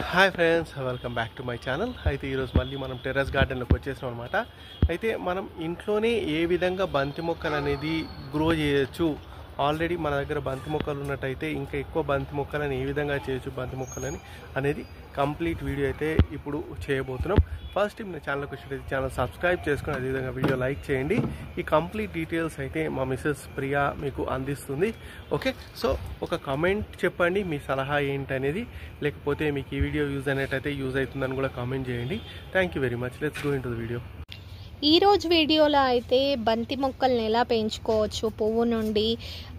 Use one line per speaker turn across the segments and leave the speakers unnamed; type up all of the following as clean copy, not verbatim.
Hi friends, welcome back to my channel. అయితే ఈరోజు మళ్ళీ మనం టెర్రస్ గార్డెన్లోకి వచ్చేసాం అనమాట. అయితే మనం ఇంట్లోనే ఏ విధంగా బంతి మొక్కలు అనేది గ్రో చేయొచ్చు, ఆల్రెడీ మన దగ్గర బంతి మొక్కలు ఉన్నట్టయితే ఇంకా ఎక్కువ బంతి మొక్కలని ఏ విధంగా చేయొచ్చు బంతి మొక్కలని అనేది కంప్లీట్ వీడియో అయితే ఇప్పుడు చేయబోతున్నాం. ఫస్ట్ టైం నా ఛానల్కి వచ్చేటైతే ఛానల్ సబ్స్క్రైబ్ చేసుకుని అదేవిధంగా వీడియో లైక్ చేయండి. ఈ కంప్లీట్ డీటెయిల్స్ అయితే మా మిసెస్ ప్రియా మీకు అందిస్తుంది. ఓకే, సో ఒక కామెంట్ చెప్పండి మీ సలహా ఏంటనేది, లేకపోతే మీకు ఈ వీడియో యూజ్ అయినట్టయితే యూజ్ అవుతుందని కూడా కామెంట్ చేయండి. Thank you very much. Let's go into the video.
ఈరోజు వీడియోలో అయితే బంతి మొక్కల్ని ఎలా పెంచుకోవచ్చు పువ్వు నుండి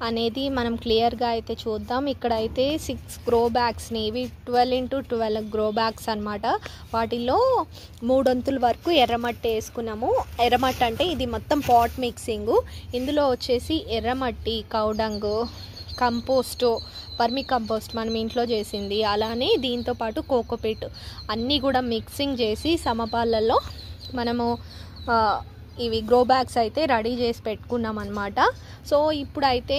అనేది మనం క్లియర్గా అయితే చూద్దాం. ఇక్కడైతే 6 గ్రో బ్యాగ్స్ని, ఇవి 12x12 గ్రో బ్యాగ్స్ అనమాట. వాటిల్లో 3 వంతుల వరకు ఎర్రమట్టి వేసుకున్నాము. ఎర్రమట్టి అంటే ఇది మొత్తం పాట్ మిక్సింగు. ఇందులో వచ్చేసి ఎర్రమట్టి, కౌడంగు, కంపోస్టు, వర్మి కంపోస్ట్ మనం ఇంట్లో చేసింది, అలానే దీంతోపాటు కోకోపీట్ అన్నీ కూడా మిక్సింగ్ చేసి సమపాలలో మనము ఇవి గ్రో బ్యాగ్స్ అయితే రెడీ చేసి పెట్టుకున్నాం అన్నమాట. సో ఇప్పుడైతే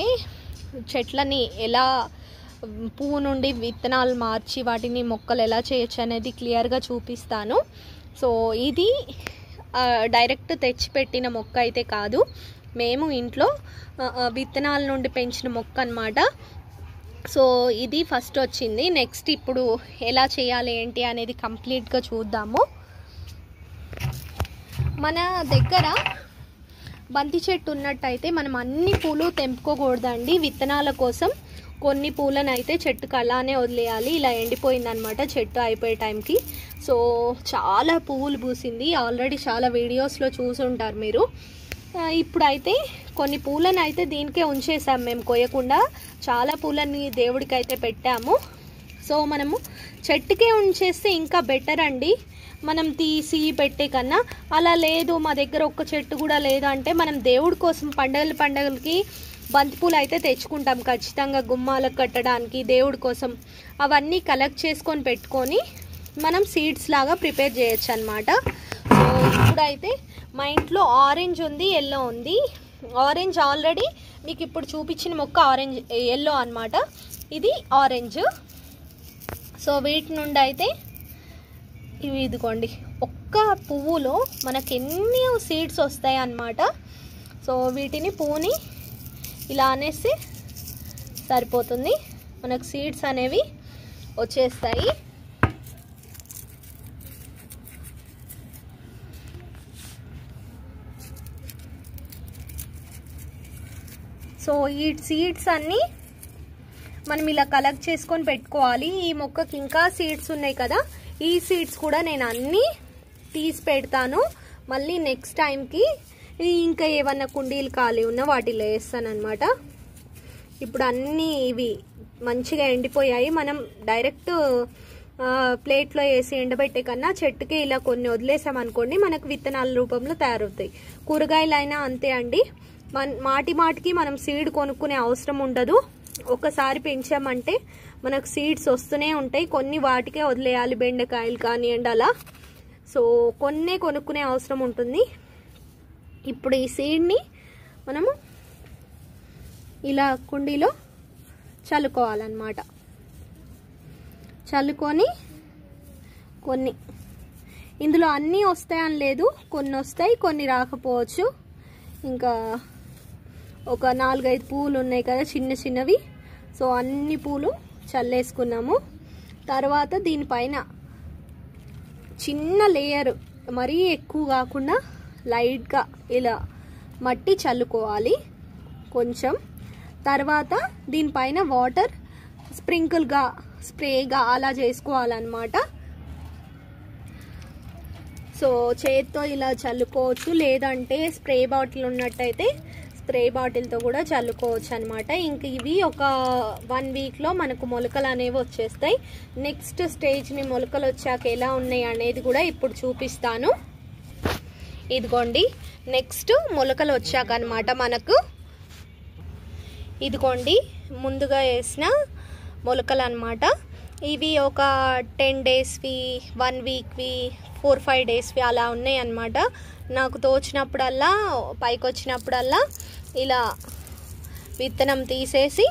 చెట్లని ఎలా పువ్వు నుండి విత్తనాలు మార్చి వాటిని మొక్కలు ఎలా చేయొచ్చు అనేది క్లియర్గా చూపిస్తాను. సో ఇది డైరెక్ట్ తెచ్చిపెట్టిన మొక్క అయితే కాదు, మేము ఇంట్లో విత్తనాల నుండి పెంచిన మొక్క అన్నమాట. సో ఇది ఫస్ట్ వచ్చింది. నెక్స్ట్ ఇప్పుడు ఎలా చేయాలి ఏంటి అనేది కంప్లీట్గా చూద్దాము. మన దగ్గర బంతి చెట్టు ఉన్నట్టయితే మనం అన్ని పూలు తెంపుకోకూడదండి. విత్తనాల కోసం కొన్ని పూలను అయితే చెట్టుకు అలానే వదిలేయాలి. ఇలా ఎండిపోయిందనమాట చెట్టు అయిపోయే టైంకి. సో చాలా పువ్వులు పూసింది, ఆల్రెడీ చాలా వీడియోస్లో చూసుంటారు మీరు. ఇప్పుడైతే కొన్ని పూలను అయితే దీనికే ఉంచేసాం మేము కోయకుండా. చాలా పూలని దేవుడికి అయితే పెట్టాము. సో మనము చెట్టుకే ఉంచేస్తే ఇంకా బెటర్ అండి, మనం తీసి పెట్టే కన్నా. అలా లేదు మా దగ్గర ఒక్క చెట్టు కూడా లేదు అంటే మనం దేవుడి కోసం పండగలకి బంతిపూలు అయితే తెచ్చుకుంటాం ఖచ్చితంగా, గుమ్మాలకు కట్టడానికి దేవుడి కోసం. అవన్నీ కలెక్ట్ చేసుకొని పెట్టుకొని మనం సీడ్స్ లాగా ప్రిపేర్ చేయొచ్చు అనమాట. సో ఇప్పుడైతే మా ఇంట్లో ఆరెంజ్ ఉంది, ఎల్లో ఉంది. ఆరెంజ్ ఆల్రెడీ మీకు ఇప్పుడు చూపించిన మొక్క ఆరెంజ్, ఎల్లో అనమాట, ఇది ఆరెంజ్. సో వీటి నుండి అయితే ఇవి ఇదిగోండి, ఒక్క పువ్వులో మనకి ఎన్ని సీడ్స్ వస్తాయి అన్నమాట. సో వీటిని పువ్వుని ఇలా అనేసి సరిపోతుంది, మనకు సీడ్స్ అనేవి వచ్చేస్తాయి. సో ఈ సీడ్స్ అన్నీ మనం ఇలా కలెక్ట్ చేసుకొని పెట్టుకోవాలి. ఈ మొక్కకి ఇంకా సీడ్స్ ఉన్నాయి కదా, ఈ సీడ్స్ కూడా నేను అన్నీ తీసి పెడతాను. మళ్ళీ నెక్స్ట్ టైంకి ఇంకా ఏమన్నా కుండీలు ఖాళీ ఉన్నా వాటిలో వేస్తాను అనమాట. ఇప్పుడు అన్నీ ఇవి మంచిగా ఎండిపోయాయి. మనం డైరెక్ట్ ప్లేట్లో వేసి ఎండబెట్టే కన్నా చెట్టుకే ఇలా కొన్ని వదిలేసామనుకోండి, మనకు విత్తనాల రూపంలో తయారవుతాయి. కూరగాయలైనా అంతే అండి, మాటికి మనం సీడ్ కొనుక్కునే అవసరం ఉండదు. ఒకసారి పెంచామంటే మనకు సీడ్స్ వస్తూనే ఉంటాయి. కొన్ని వాటికే వదిలేయాలి, బెండకాయలు కానివ్వండి అలా. సో కొన్నే కొనుక్కునే అవసరం ఉంటుంది. ఇప్పుడు ఈ సీడ్ని మనము ఇలా కుండీలో చల్లుకోవాలన్నమాట. చల్లుకొని కొన్ని, ఇందులో అన్నీ వస్తాయని లేదు, కొన్ని వస్తాయి కొన్ని రాకపోవచ్చు. ఇంకా ఒక 4-5 పూలు ఉన్నాయి కదా చిన్న చిన్నవి. సో అన్ని పూలు చల్లేసుకున్నాము. తర్వాత దీనిపైన చిన్న లేయర్, మరీ ఎక్కువ కాకుండా లైట్గా ఇలా మట్టి చల్లుకోవాలి కొంచెం. తర్వాత దీనిపైన వాటర్ స్ప్రింకిల్గా, స్ప్రేగా అలా చేసుకోవాలన్నమాట. సో చేత్తో ఇలా చల్లుకోవచ్చు, లేదంటే స్ప్రే బాటిల్ ఉన్నట్టయితే స్ప్రే బాటిల్తో కూడా చల్లుకోవచ్చు అనమాట. ఇంక ఇవి ఒక 1 వీక్లో మనకు మొలకలు అనేవి వచ్చేస్తాయి. నెక్స్ట్ స్టేజ్ని మొలకలు వచ్చాక ఎలా ఉన్నాయి అనేది కూడా ఇప్పుడు చూపిస్తాను. ఇదిగోండి నెక్స్ట్ మొలకలు వచ్చాక అనమాట మనకు, ఇదిగోండి ముందుగా వేసిన మొలకలు అనమాట. ఇవి ఒక 10 డేస్వి, 1 వీక్వి, 4-5 డేస్వి అలా ఉన్నాయి అన్నమాట. నాకు తోచినప్పుడల్లా, పైకి వచ్చినప్పుడల్లా ఇలా విత్తనం తీసేసి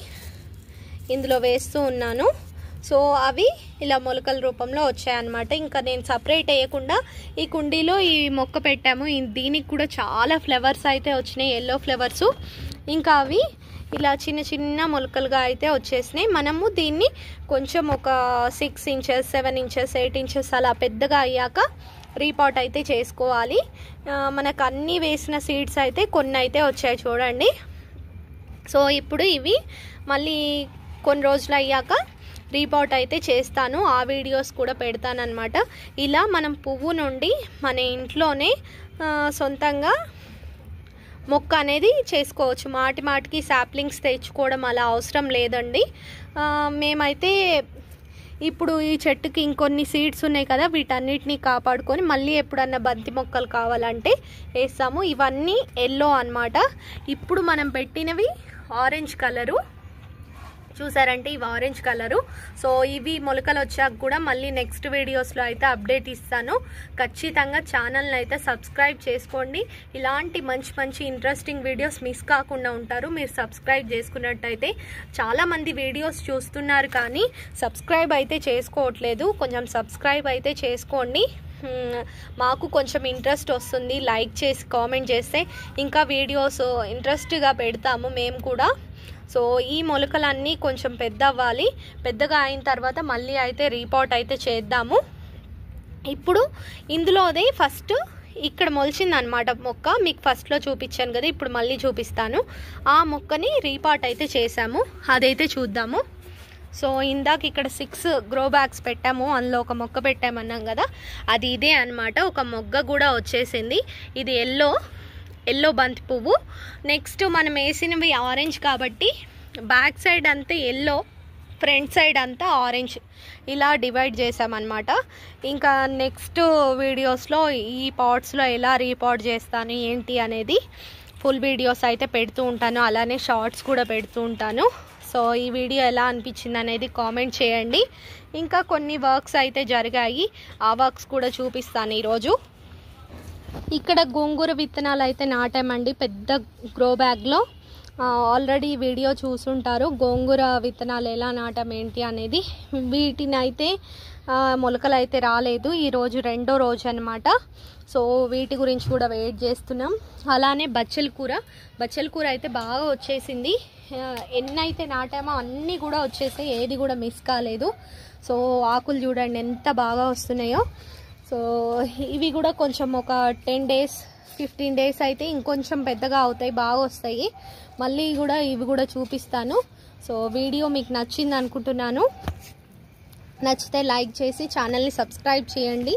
ఇందులో వేస్తూ ఉన్నాను. సో అవి ఇలా మొలకల రూపంలో వచ్చాయన్నమాట. ఇంకా నేను సపరేట్ వేయకుండా ఈ కుండీలో ఈ మొక్క పెట్టాము. దీనికి కూడా చాలా ఫ్లవర్స్ అయితే వచ్చినాయి, ఎల్లో ఫ్లవర్స్. ఇంకా అవి ఇలా చిన్న చిన్న మొలకలుగా అయితే వచ్చేసినాయి. మనము దీన్ని కొంచెం ఒక 6 ఇంచెస్ 7 ఇంచెస్ 8 ఇంచెస్ అలా పెద్దగా అయ్యాక రీపాట్ అయితే చేసుకోవాలి. మనకు అన్నీ వేసిన సీడ్స్ అయితే కొన్ని అయితే వచ్చాయి చూడండి. సో ఇప్పుడు ఇవి మళ్ళీ కొన్ని రోజులు అయ్యాక రీపాట్ అయితే చేస్తాను, ఆ వీడియోస్ కూడా పెడతానన్నమాట. ఇలా మనం పువ్వు నుండి మన ఇంట్లోనే సొంతంగా మొక్క అనేది చేసుకోవచ్చు. మాటికి సాప్లింగ్స్ తెచ్చుకోవడం అలా అవసరం లేదండి. మేమైతే ఇప్పుడు ఈ చెట్టుకి ఇంకొన్ని సీడ్స్ ఉన్నాయి కదా, వీటన్నిటిని కాపాడుకొని మళ్ళీ ఎప్పుడన్నా బంతి మొక్కలు కావాలంటే వేస్తాము. ఇవన్నీ ఎల్లో అన్నమాట. ఇప్పుడు మనం పెట్టినవి ఆరెంజ్ కలరు, చూసారంటే ఇవి ఆరెంజ్ కలరు. సో ఇవి మొలకలు వచ్చాక కూడా మళ్ళీ నెక్స్ట్ వీడియోస్లో అయితే అప్డేట్ ఇస్తాను. ఖచ్చితంగా ఛానల్ని అయితే సబ్స్క్రైబ్ చేసుకోండి. ఇలాంటి మంచి ఇంట్రెస్టింగ్ వీడియోస్ మిస్ కాకుండా ఉంటారు మీరు సబ్స్క్రైబ్ చేసుకున్నట్టయితే. చాలామంది వీడియోస్ చూస్తున్నారు కానీ సబ్స్క్రైబ్ అయితే చేసుకోవట్లేదు. కొంచెం సబ్స్క్రైబ్ అయితే చేసుకోండి, మాకు కొంచెం ఇంట్రెస్ట్ వస్తుంది. లైక్ చేసి కామెంట్ చేస్తే ఇంకా వీడియోస్ ఇంట్రెస్ట్గా పెడతాము మేము కూడా. సో ఈ మొలకలన్నీ కొంచెం పెద్ద అవ్వాలి. పెద్దగా అయిన తర్వాత మళ్ళీ అయితే రీపాట్ అయితే చేద్దాము. ఇప్పుడు ఇందులోదే ఫస్ట్ ఇక్కడ మొలిచింది అనమాట మొక్క, మీకు ఫస్ట్లో చూపించాను కదా, ఇప్పుడు మళ్ళీ చూపిస్తాను. ఆ మొక్కని రీపాట్ అయితే చేసాము, అదైతే చూద్దాము. సో ఇందాక ఇక్కడ 6 గ్రో బ్యాగ్స్ పెట్టాము, అందులో ఒక మొక్క పెట్టామన్నాం కదా, అది ఇదే అనమాట. ఒక మొగ్గ కూడా వచ్చేసింది. ఇది ఎల్లో బంతి పువ్వు. నెక్స్ట్ మనం వేసినవి ఆరెంజ్ కాబట్టి బ్యాక్ సైడ్ అంతా ఎల్లో, ఫ్రంట్ సైడ్ అంతా ఆరెంజ్, ఇలా డివైడ్ చేసామన్నమాట. ఇంకా నెక్స్ట్ వీడియోస్లో ఈ పాట్స్లో ఎలా రీపాట్ చేస్తాను ఏంటి అనేది ఫుల్ వీడియోస్ అయితే పెడుతూ ఉంటాను, అలానే షార్ట్స్ కూడా పెడుతూ ఉంటాను. సో ఈ వీడియో ఎలా అనిపించింది అనేది కామెంట్ చేయండి. ఇంకా కొన్ని వర్క్స్ అయితే జరిగాయి, ఆ వర్క్స్ కూడా చూపిస్తాను ఈరోజు. ఇక్కడ గోంగూర విత్తనాలు అయితే నాటామండి పెద్ద గ్రో బ్యాగ్లో. ఆల్రెడీ వీడియో చూసుంటారు గోంగూర విత్తనాలు ఎలా నాటాం ఏంటి అనేది. వీటిని అయితే మొలకలు అయితే రాలేదు, ఈరోజు 2వ రోజు అనమాట. సో వీటి గురించి కూడా వెయిట్ చేస్తున్నాం. అలానే బచ్చల కూర అయితే బాగా వచ్చేసింది. ఎన్నైతే నాటామో అన్నీ కూడా వచ్చేసాయి, ఏది కూడా మిస్ కాలేదు. సో ఆకులు చూడండి ఎంత బాగా వస్తున్నాయో. సో ఇవి కూడా కొంచెం ఒక 10 days 15 days అయితే ఇంకొంచెం పెద్దగా అవుతాయి, బాగా వస్తాయి. మళ్ళీ కూడా ఇవి కూడా చూపిస్తాను. సో వీడియో మీకు నచ్చింది అనుకుంటున్నాను. నచ్చితే లైక్ చేసి ఛానల్ని సబ్స్క్రైబ్ చేయండి.